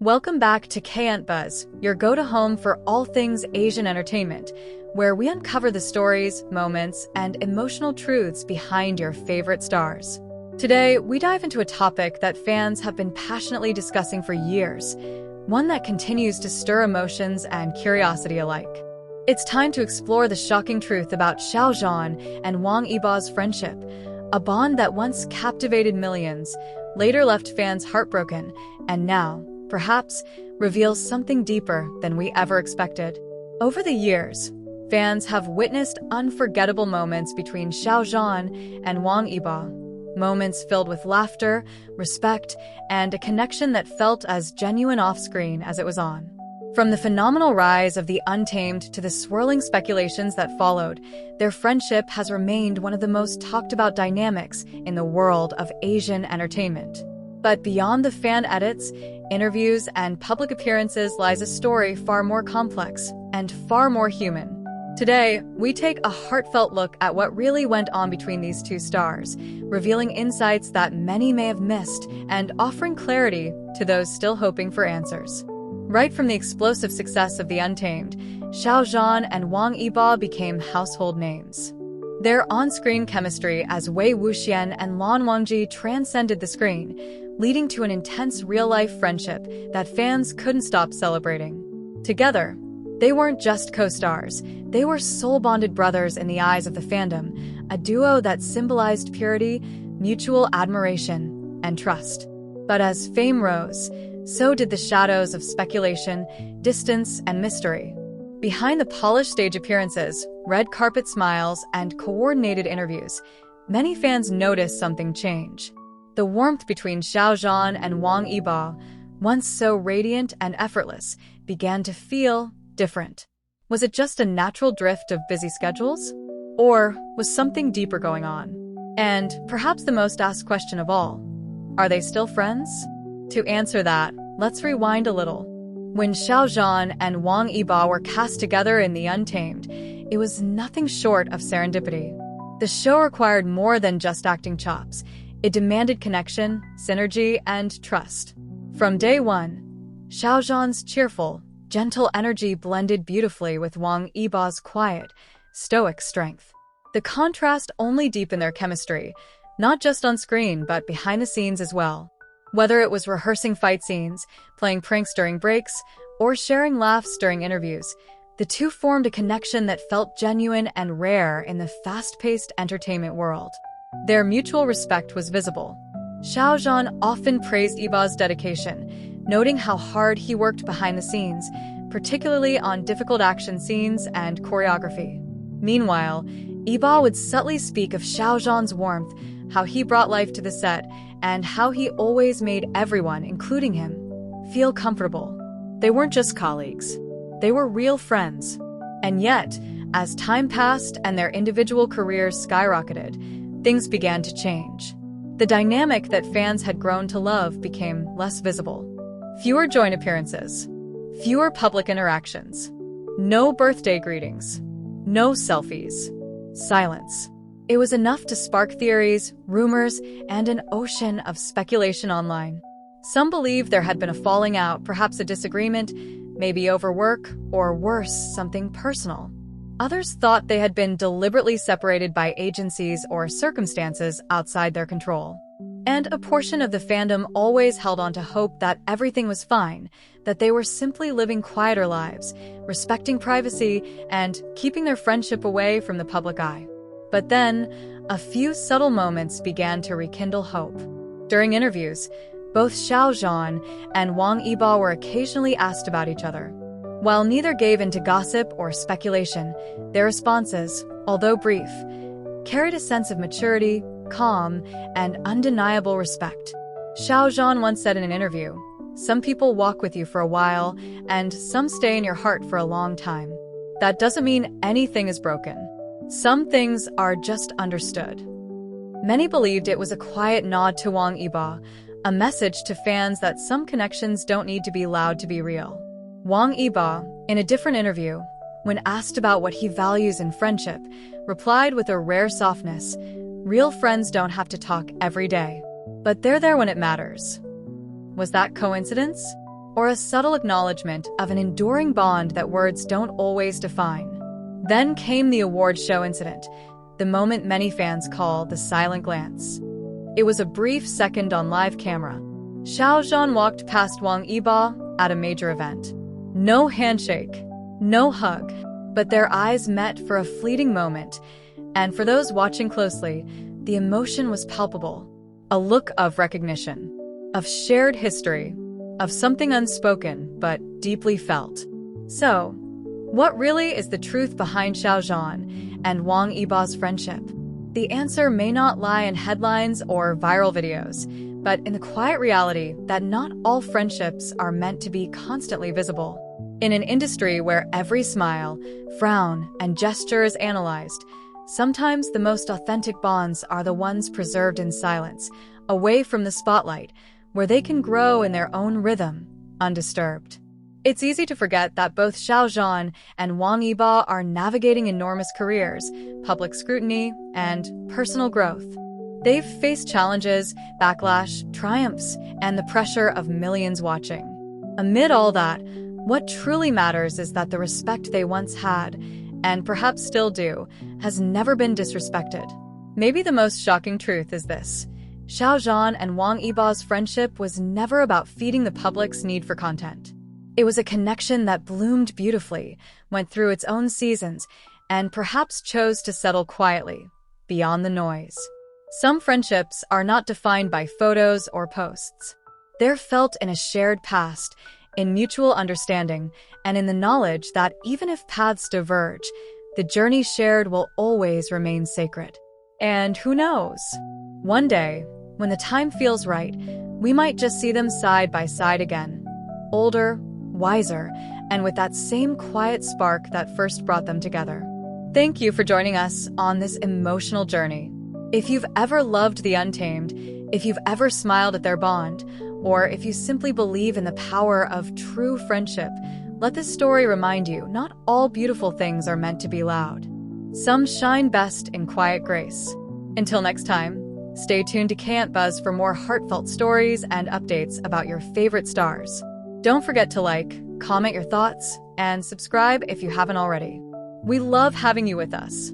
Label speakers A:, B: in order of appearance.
A: Welcome back to K-EntBuzz, your go-to home for all things Asian entertainment, where we uncover the stories, moments, and emotional truths behind your favorite stars. Today, we dive into a topic that fans have been passionately discussing for years, one that continues to stir emotions and curiosity alike. It's time to explore the shocking truth about Xiao Zhan and Wang Yibo's friendship, a bond that once captivated millions, later left fans heartbroken, and now, perhaps, reveals something deeper than we ever expected. Over the years, fans have witnessed unforgettable moments between Xiao Zhan and Wang Yibo, moments filled with laughter, respect, and a connection that felt as genuine off-screen as it was on. From the phenomenal rise of the Untamed to the swirling speculations that followed, their friendship has remained one of the most talked-about dynamics in the world of Asian entertainment. But beyond the fan edits, interviews, and public appearances lies a story far more complex and far more human. Today, we take a heartfelt look at what really went on between these two stars, revealing insights that many may have missed and offering clarity to those still hoping for answers. Right from the explosive success of The Untamed, Xiao Zhan and Wang Yibo became household names. Their on-screen chemistry as Wei Wuxian and Lan Wangji transcended the screen, leading to an intense real-life friendship that fans couldn't stop celebrating. Together, they weren't just co-stars, they were soul-bonded brothers in the eyes of the fandom, a duo that symbolized purity, mutual admiration, and trust. But as fame rose, so did the shadows of speculation, distance, and mystery. Behind the polished stage appearances, red carpet smiles, and coordinated interviews, many fans noticed something change. The warmth between Xiao Zhan and Wang Yibo, once so radiant and effortless, began to feel different. Was it just a natural drift of busy schedules? Or was something deeper going on? And perhaps the most asked question of all, are they still friends? To answer that, let's rewind a little. When Xiao Zhan and Wang Yibo were cast together in The Untamed, it was nothing short of serendipity. The show required more than just acting chops. It demanded connection, synergy, and trust. From day one, Xiao Zhan's cheerful, gentle energy blended beautifully with Wang Yibo's quiet, stoic strength. The contrast only deepened their chemistry, not just on screen but behind the scenes as well. Whether it was rehearsing fight scenes, playing pranks during breaks, or sharing laughs during interviews, the two formed a connection that felt genuine and rare in the fast-paced entertainment world. Their mutual respect was visible. Xiao Zhan often praised Yibo's dedication, noting how hard he worked behind the scenes, particularly on difficult action scenes and choreography. Meanwhile, Yibo would subtly speak of Xiao Zhan's warmth, how he brought life to the set, and how he always made everyone, including him, feel comfortable. They weren't just colleagues. They were real friends. And yet, as time passed and their individual careers skyrocketed, things began to change. The dynamic that fans had grown to love became less visible. Fewer joint appearances, fewer public interactions, no birthday greetings, no selfies, silence. It was enough to spark theories, rumors, and an ocean of speculation online. Some believed there had been a falling out, perhaps a disagreement, maybe over work, or worse, something personal. Others thought they had been deliberately separated by agencies or circumstances outside their control. And a portion of the fandom always held on to hope that everything was fine, that they were simply living quieter lives, respecting privacy, and keeping their friendship away from the public eye. But then, a few subtle moments began to rekindle hope. During interviews, both Xiao Zhan and Wang Yibo were occasionally asked about each other. While neither gave in to gossip or speculation, their responses, although brief, carried a sense of maturity, calm, and undeniable respect. Xiao Zhan once said in an interview, "Some people walk with you for a while, and some stay in your heart for a long time. That doesn't mean anything is broken. Some things are just understood." Many believed it was a quiet nod to Wang Yibo, a message to fans that some connections don't need to be loud to be real. Wang Yibo, in a different interview, when asked about what he values in friendship, replied with a rare softness, "Real friends don't have to talk every day, but they're there when it matters." Was that coincidence? or a subtle acknowledgement of an enduring bond that words don't always define. Then came the award show incident, the moment many fans call the silent glance. It was a brief second on live camera. Xiao Zhan walked past Wang Yibo at a major event. No handshake, no hug, but their eyes met for a fleeting moment, and for those watching closely, the emotion was palpable. A look of recognition, of shared history, of something unspoken but deeply felt. So, what really is the truth behind Xiao Zhan and Wang Yibo's friendship? The answer may not lie in headlines or viral videos, but in the quiet reality that not all friendships are meant to be constantly visible. In an industry where every smile, frown, and gesture is analyzed, sometimes the most authentic bonds are the ones preserved in silence, away from the spotlight, where they can grow in their own rhythm, undisturbed. It's easy to forget that both Xiao Zhan and Wang Yibo are navigating enormous careers, public scrutiny, and personal growth. They've faced challenges, backlash, triumphs, and the pressure of millions watching. Amid all that, what truly matters is that the respect they once had, and perhaps still do, has never been disrespected. Maybe the most shocking truth is this: Xiao Zhan and Wang Yibo's friendship was never about feeding the public's need for content. It was a connection that bloomed beautifully, went through its own seasons, and perhaps chose to settle quietly, beyond the noise. Some friendships are not defined by photos or posts. They're felt in a shared past, in mutual understanding, and in the knowledge that even if paths diverge, the journey shared will always remain sacred. And who knows? One day, when the time feels right, we might just see them side by side again, older, wiser, and with that same quiet spark that first brought them together. Thank you for joining us on this emotional journey. If you've ever loved the Untamed, if you've ever smiled at their bond, or if you simply believe in the power of true friendship, let this story remind you not all beautiful things are meant to be loud. Some shine best in quiet grace. Until next time, stay tuned to K-EntBuzz for more heartfelt stories and updates about your favorite stars. Don't forget to like, comment your thoughts, and subscribe if you haven't already. We love having you with us.